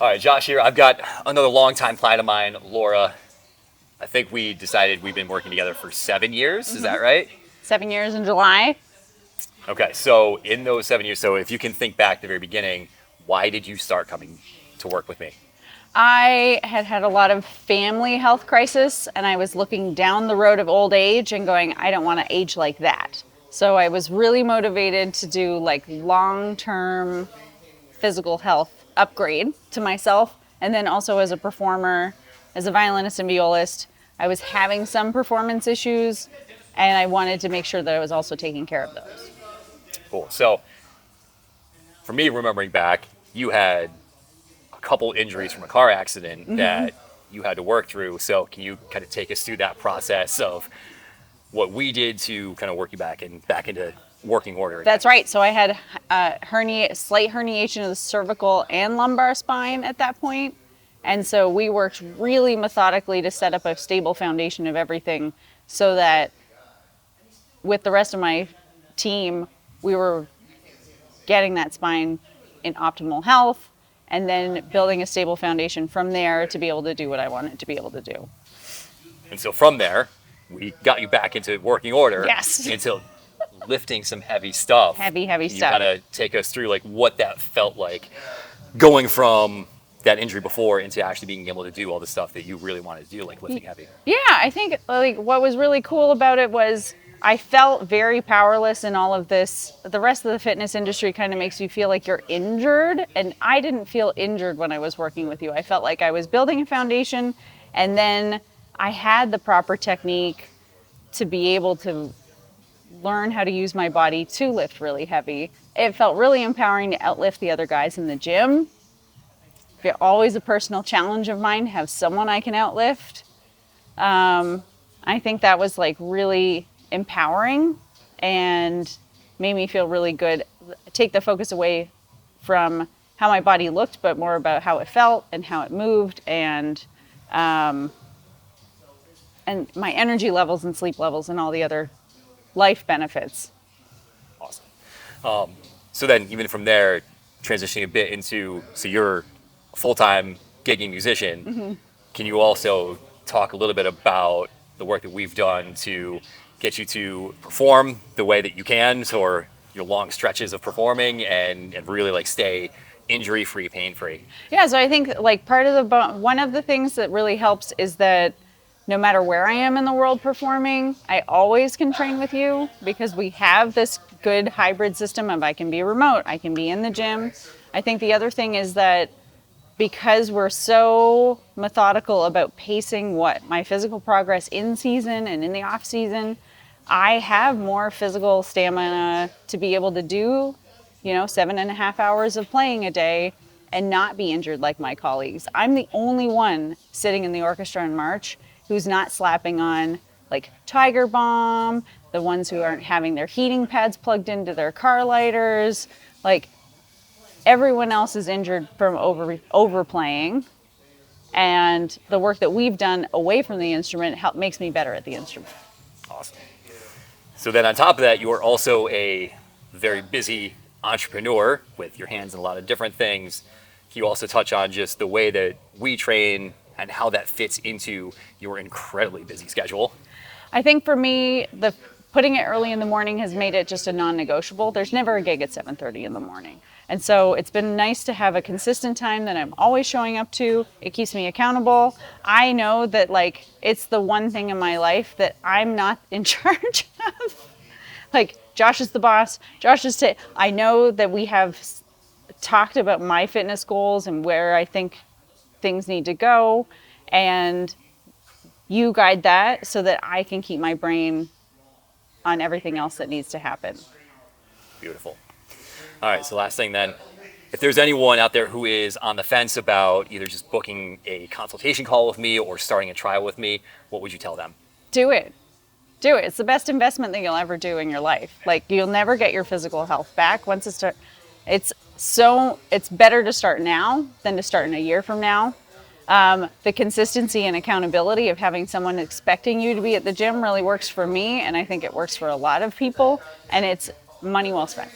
All right, Josh here. I've got another longtime client of mine, Laura. I think we decided we've been working together for 7 years. Is that right? 7 years in July. Okay, so in those 7 years, so if you can think back to the very beginning, why did you start coming to work with me? I had had a lot of family health crisis, and I was looking down the road of old age and going, I don't want to age like that. So I was really motivated to do like long-term physical health upgrade to myself. And then also as a performer, as a violinist and violist, I was having some performance issues, and I wanted to make sure that I was also taking care of those. Cool. So for me, remembering back, you had a couple injuries from a car accident that you had to work through. So can you kind of take us through that process of what we did to kind of work you back into working order? That's right. So I had slight herniation of the cervical and lumbar spine at that point. And so we worked really methodically to set up a stable foundation of everything so that with the rest of my team, we were getting that spine in optimal health and then building a stable foundation from there to be able to do what I wanted to be able to do. And so from there, we got you back into working order. Yes. Into lifting some heavy stuff. Heavy Can stuff. you kind of take us through like what that felt like going from that injury before into actually being able to do all the stuff that you really wanted to do, like lifting heavy? Yeah, I think like what was really cool about it was I felt very powerless in all of this. The rest of the fitness industry kind of makes you feel like you're injured, and I didn't feel injured when I was working with you. I felt like I was building a foundation, and then I had the proper technique to be able to learn how to use my body to lift really heavy. It felt really empowering to outlift the other guys in the gym. It's always a personal challenge of mine to have someone I can outlift. I think that was like really empowering and made me feel really good. Take the focus away from how my body looked, but more about how it felt and how it moved, and my energy levels and sleep levels and all the other life benefits. Awesome. So then even from there, transitioning a bit into, so you're a full-time gigging musician. Can you also talk a little bit about the work that we've done to get you to perform the way that you can, or your long stretches of performing, and really like stay injury-free, pain-free? Yeah, so I think like one of the things that really helps is that no matter where I am in the world performing, I always can train with you because we have this good hybrid system of I can be remote, I can be in the gym. I think the other thing is that because we're so methodical about pacing what my physical progress in season and in the off season, I have more physical stamina to be able to do, 7.5 hours of playing a day and not be injured like my colleagues. I'm the only one sitting in the orchestra in March who's not slapping on like Tiger Balm, the ones who aren't having their heating pads plugged into their car lighters. Like everyone else is injured from overplaying, and the work that we've done away from the instrument makes me better at the instrument. Awesome. So then on top of that, you are also a very busy entrepreneur with your hands in a lot of different things. Can you also touch on just the way that we train and how that fits into your incredibly busy schedule? I think for me, putting it early in the morning has made it just a non-negotiable. There's never a gig at 7:30 in the morning. And so it's been nice to have a consistent time that I'm always showing up to. It keeps me accountable. I know that like it's the one thing in my life that I'm not in charge of. Like Josh is the boss. I know that we have talked about my fitness goals and where I think things need to go, and you guide that so that I can keep my brain on everything else that needs to happen. Beautiful. All right, so last thing then, if there's anyone out there who is on the fence about either just booking a consultation call with me or starting a trial with me, what would you tell them? Do it. It's the best investment that you'll ever do in your life. Like you'll never get your physical health back once it starts. It's better to start now than to start in a year from now. The consistency and accountability of having someone expecting you to be at the gym really works for me, and I think it works for a lot of people, and it's money well spent.